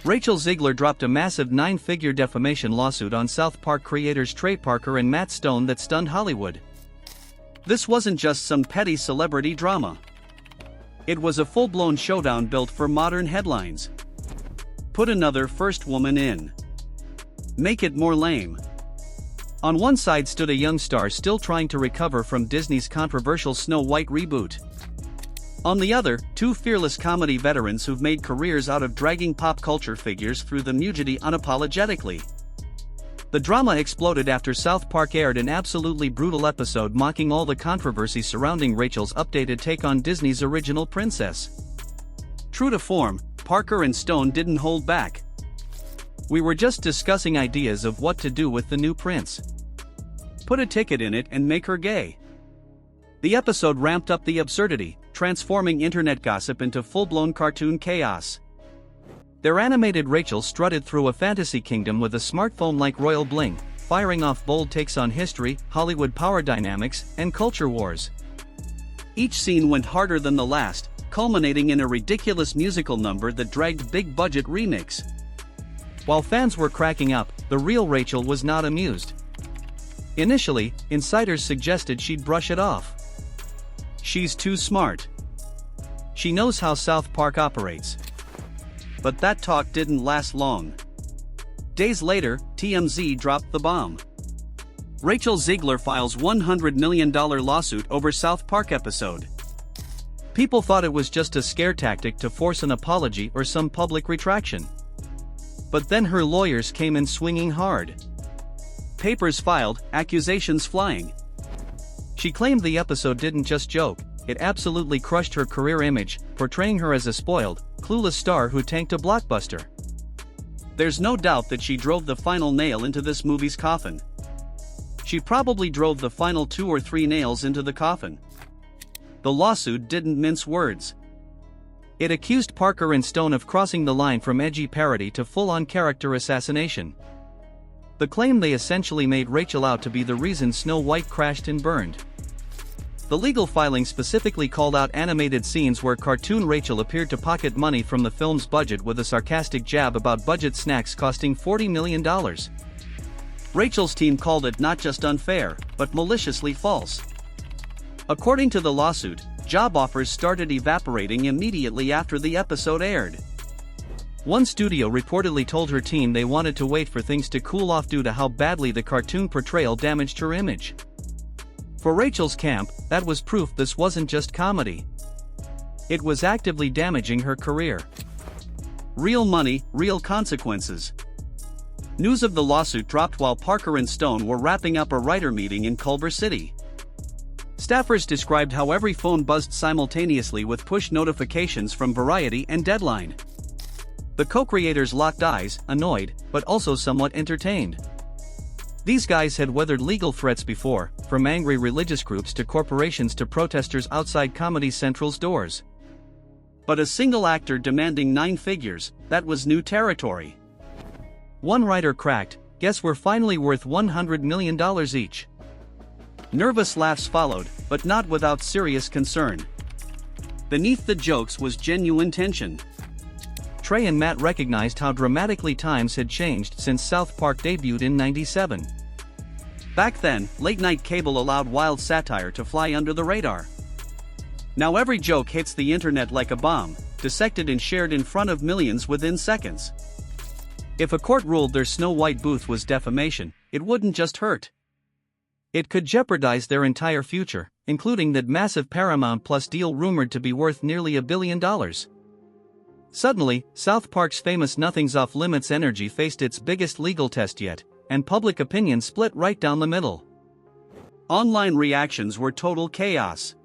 Rachel Zegler dropped a massive 9-figure defamation lawsuit on South Park creators Trey Parker and Matt Stone that stunned Hollywood. This wasn't just some petty celebrity drama. It was a full-blown showdown built for modern headlines. Put another first woman in. Make it more lame. On one side stood a young star still trying to recover from Disney's controversial Snow White reboot. On the other, two fearless comedy veterans who've made careers out of dragging pop culture figures through the mugity unapologetically. The drama exploded after South Park aired an absolutely brutal episode mocking all the controversy surrounding Rachel's updated take on Disney's original princess. True to form, Parker and Stone didn't hold back. "We were just discussing ideas of what to do with the new prince. Put a ticket in it and make her gay." The episode ramped up the absurdity, transforming internet gossip into full-blown cartoon chaos. Their animated Rachel strutted through a fantasy kingdom with a smartphone-like royal bling, firing off bold takes on history, Hollywood power dynamics, and culture wars. Each scene went harder than the last, culminating in a ridiculous musical number that dragged big-budget remix. While fans were cracking up, the real Rachel was not amused. Initially, insiders suggested she'd brush it off. "She's too smart. She knows how South Park operates." But that talk didn't last long. Days later, TMZ dropped the bomb. Rachel Zegler files $100 million lawsuit over South Park episode. People thought it was just a scare tactic to force an apology or some public retraction. But then her lawyers came in swinging hard. Papers filed, accusations flying. She claimed the episode didn't just joke, it absolutely crushed her career image, portraying her as a spoiled, clueless star who tanked a blockbuster. There's no doubt that she drove the final nail into this movie's coffin. She probably drove the final 2 or 3 nails into the coffin. The lawsuit didn't mince words. It accused Parker and Stone of crossing the line from edgy parody to full-on character assassination. The claim they essentially made Rachel out to be the reason Snow White crashed and burned. The legal filing specifically called out animated scenes where cartoon Rachel appeared to pocket money from the film's budget with a sarcastic jab about budget snacks costing $40 million. Rachel's team called it not just unfair, but maliciously false. According to the lawsuit, job offers started evaporating immediately after the episode aired. One studio reportedly told her team they wanted to wait for things to cool off due to how badly the cartoon portrayal damaged her image. For Rachel's camp, that was proof this wasn't just comedy. It was actively damaging her career. Real money, real consequences. News of the lawsuit dropped while Parker and Stone were wrapping up a writer meeting in Culver City. Staffers described how every phone buzzed simultaneously with push notifications from Variety and Deadline. The co-creators locked eyes, annoyed, but also somewhat entertained. These guys had weathered legal threats before, from angry religious groups to corporations to protesters outside Comedy Central's doors. But a single actor demanding 9 figures, that was new territory. One writer cracked, "Guess we're finally worth $100 million each." Nervous laughs followed, but not without serious concern. Beneath the jokes was genuine tension. Trey and Matt recognized how dramatically times had changed since South Park debuted in '97. Back then, late-night cable allowed wild satire to fly under the radar. Now every joke hits the internet like a bomb, dissected and shared in front of millions within seconds. If a court ruled their Snow White booth was defamation, it wouldn't just hurt. It could jeopardize their entire future, including that massive Paramount Plus deal rumored to be worth nearly $1 billion. Suddenly, South Park's famous Nothing's Off Limits energy faced its biggest legal test yet, and public opinion split right down the middle. Online reactions were total chaos.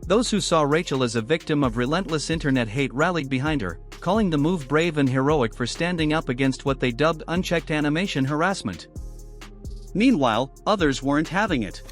Those who saw Rachel as a victim of relentless internet hate rallied behind her, calling the move brave and heroic for standing up against what they dubbed unchecked animation harassment. Meanwhile, others weren't having it.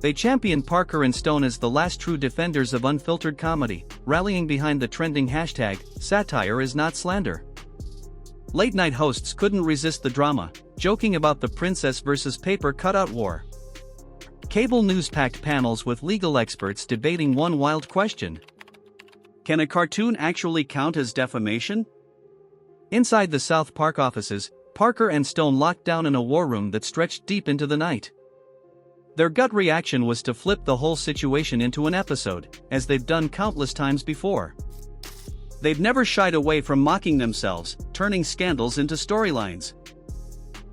They championed Parker and Stone as the last true defenders of unfiltered comedy, rallying behind the trending hashtag, "Satire is not slander." Late-night hosts couldn't resist the drama, joking about the princess versus paper cutout war. Cable news packed panels with legal experts debating one wild question. Can a cartoon actually count as defamation? Inside the South Park offices, Parker and Stone locked down in a war room that stretched deep into the night. Their gut reaction was to flip the whole situation into an episode, as they've done countless times before. They've never shied away from mocking themselves, turning scandals into storylines.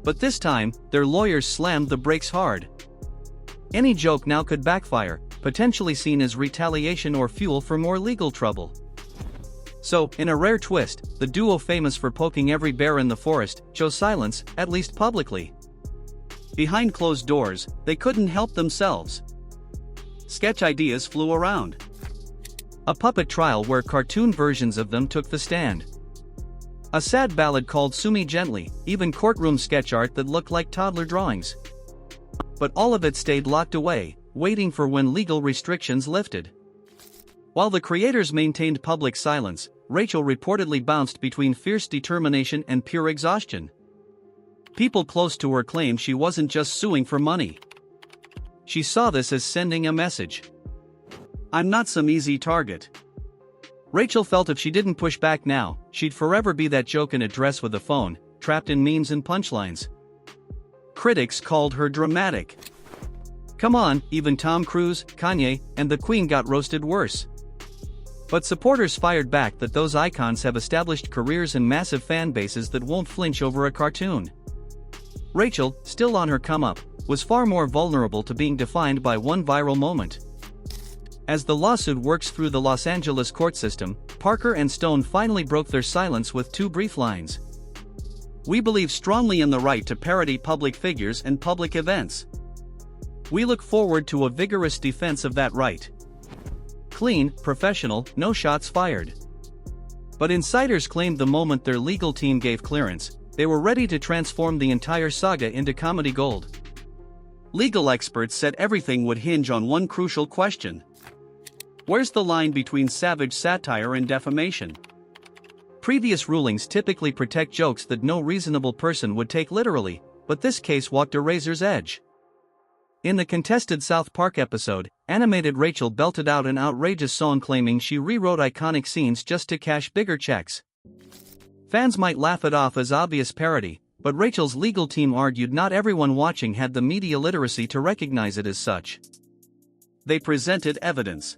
But this time, their lawyers slammed the brakes hard. Any joke now could backfire, potentially seen as retaliation or fuel for more legal trouble. So, in a rare twist, the duo famous for poking every bear in the forest chose silence, at least publicly. Behind closed doors, they couldn't help themselves. Sketch ideas flew around. A puppet trial where cartoon versions of them took the stand. A sad ballad called Sue Me Gently, even courtroom sketch art that looked like toddler drawings. But all of it stayed locked away, waiting for when legal restrictions lifted. While the creators maintained public silence, Rachel reportedly bounced between fierce determination and pure exhaustion. People close to her claimed she wasn't just suing for money. She saw this as sending a message. I'm not some easy target. Rachel felt if she didn't push back now, she'd forever be that joke in a dress with a phone, trapped in memes and punchlines. Critics called her dramatic. Come on, even Tom Cruise, Kanye, and the Queen got roasted worse. But supporters fired back that those icons have established careers and massive fan bases that won't flinch over a cartoon. Rachel, still on her come-up, was far more vulnerable to being defined by one viral moment. As the lawsuit works through the Los Angeles court system, Parker and Stone finally broke their silence with two brief lines. We believe strongly in the right to parody public figures and public events. We look forward to a vigorous defense of that right. Clean, professional, no shots fired. But insiders claimed the moment their legal team gave clearance, they were ready to transform the entire saga into comedy gold. Legal experts said everything would hinge on one crucial question. Where's the line between savage satire and defamation? Previous rulings typically protect jokes that no reasonable person would take literally, but this case walked a razor's edge. In the contested South Park episode, animated Rachel belted out an outrageous song claiming she rewrote iconic scenes just to cash bigger checks. Fans might laugh it off as obvious parody, but Rachel's legal team argued not everyone watching had the media literacy to recognize it as such. They presented evidence.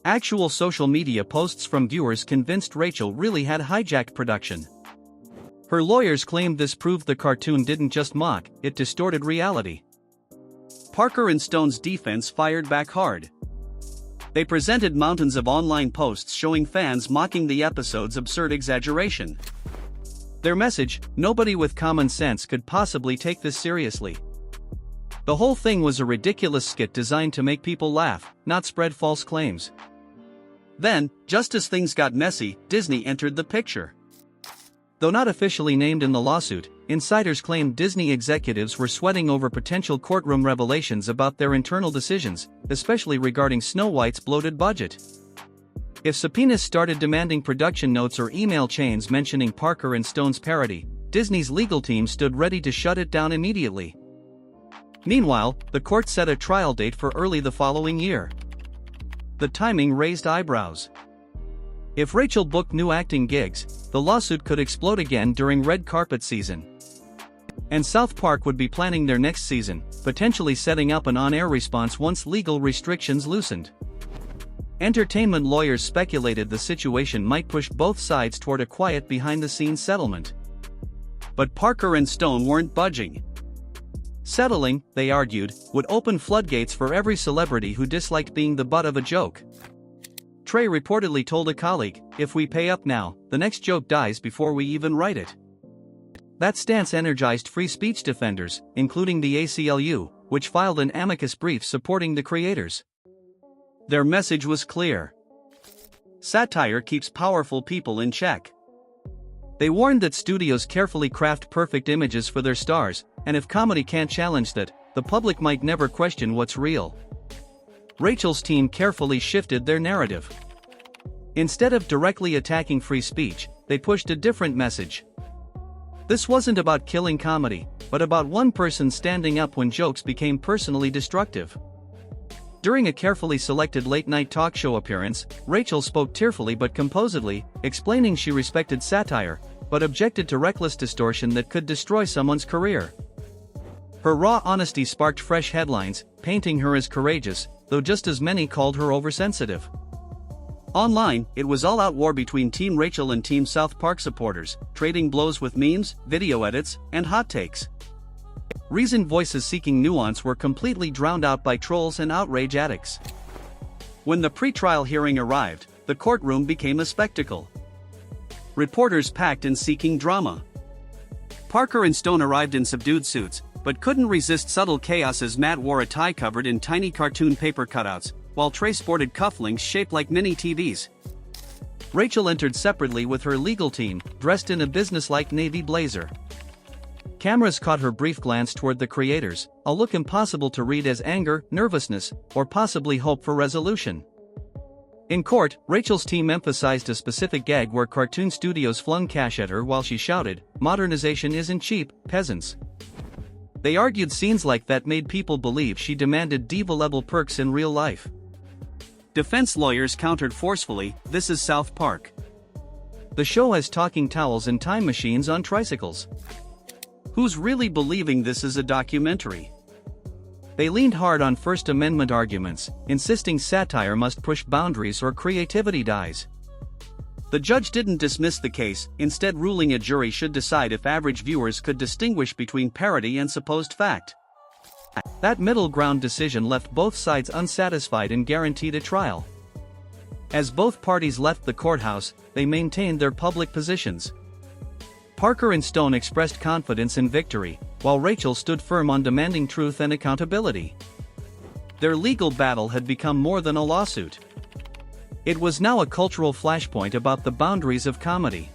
Actual social media posts from viewers convinced Rachel really had hijacked production. Her lawyers claimed this proved the cartoon didn't just mock, it distorted reality. Parker and Stone's defense fired back hard. They presented mountains of online posts showing fans mocking the episode's absurd exaggeration. Their message, nobody with common sense could possibly take this seriously. The whole thing was a ridiculous skit designed to make people laugh, not spread false claims. Then, just as things got messy, Disney entered the picture. Though not officially named in the lawsuit, insiders claimed Disney executives were sweating over potential courtroom revelations about their internal decisions, especially regarding Snow White's bloated budget. If subpoenas started demanding production notes or email chains mentioning Parker and Stone's parody, Disney's legal team stood ready to shut it down immediately. Meanwhile, the court set a trial date for early the following year. The timing raised eyebrows. If Rachel booked new acting gigs, the lawsuit could explode again during red carpet season. And South Park would be planning their next season, potentially setting up an on-air response once legal restrictions loosened. Entertainment lawyers speculated the situation might push both sides toward a quiet behind-the-scenes settlement. But Parker and Stone weren't budging. Settling, they argued, would open floodgates for every celebrity who disliked being the butt of a joke. Trey reportedly told a colleague, if we pay up now, the next joke dies before we even write it. That stance energized free speech defenders, including the ACLU, which filed an amicus brief supporting the creators. Their message was clear. Satire keeps powerful people in check. They warned that studios carefully craft perfect images for their stars, and if comedy can't challenge that, the public might never question what's real. Rachel's team carefully shifted their narrative. Instead of directly attacking free speech, they pushed a different message. This wasn't about killing comedy, but about one person standing up when jokes became personally destructive. During a carefully selected late-night talk show appearance, Rachel spoke tearfully but composedly, explaining she respected satire, but objected to reckless distortion that could destroy someone's career. Her raw honesty sparked fresh headlines, painting her as courageous, though just as many called her oversensitive. Online, it was all-out war between Team Rachel and Team South Park supporters, trading blows with memes, video edits, and hot takes. Reasoned voices seeking nuance were completely drowned out by trolls and outrage addicts. When the pre-trial hearing arrived, the courtroom became a spectacle. Reporters packed in seeking drama. Parker and Stone arrived in subdued suits, but couldn't resist subtle chaos as Matt wore a tie covered in tiny cartoon paper cutouts, while Trey sported cufflinks shaped like mini TVs. Rachel entered separately with her legal team, dressed in a businesslike navy blazer. Cameras caught her brief glance toward the creators, a look impossible to read as anger, nervousness, or possibly hope for resolution. In court, Rachel's team emphasized a specific gag where cartoon studios flung cash at her while she shouted, "Modernization isn't cheap, peasants." They argued scenes like that made people believe she demanded diva-level perks in real life. Defense lawyers countered forcefully, "This is South Park. The show has talking towels and time machines on tricycles. Who's really believing this is a documentary?" They leaned hard on First Amendment arguments, insisting satire must push boundaries or creativity dies. The judge didn't dismiss the case, instead ruling a jury should decide if average viewers could distinguish between parody and supposed fact. That middle ground decision left both sides unsatisfied and guaranteed a trial. As both parties left the courthouse, they maintained their public positions. Parker and Stone expressed confidence in victory, while Rachel stood firm on demanding truth and accountability. Their legal battle had become more than a lawsuit. It was now a cultural flashpoint about the boundaries of comedy.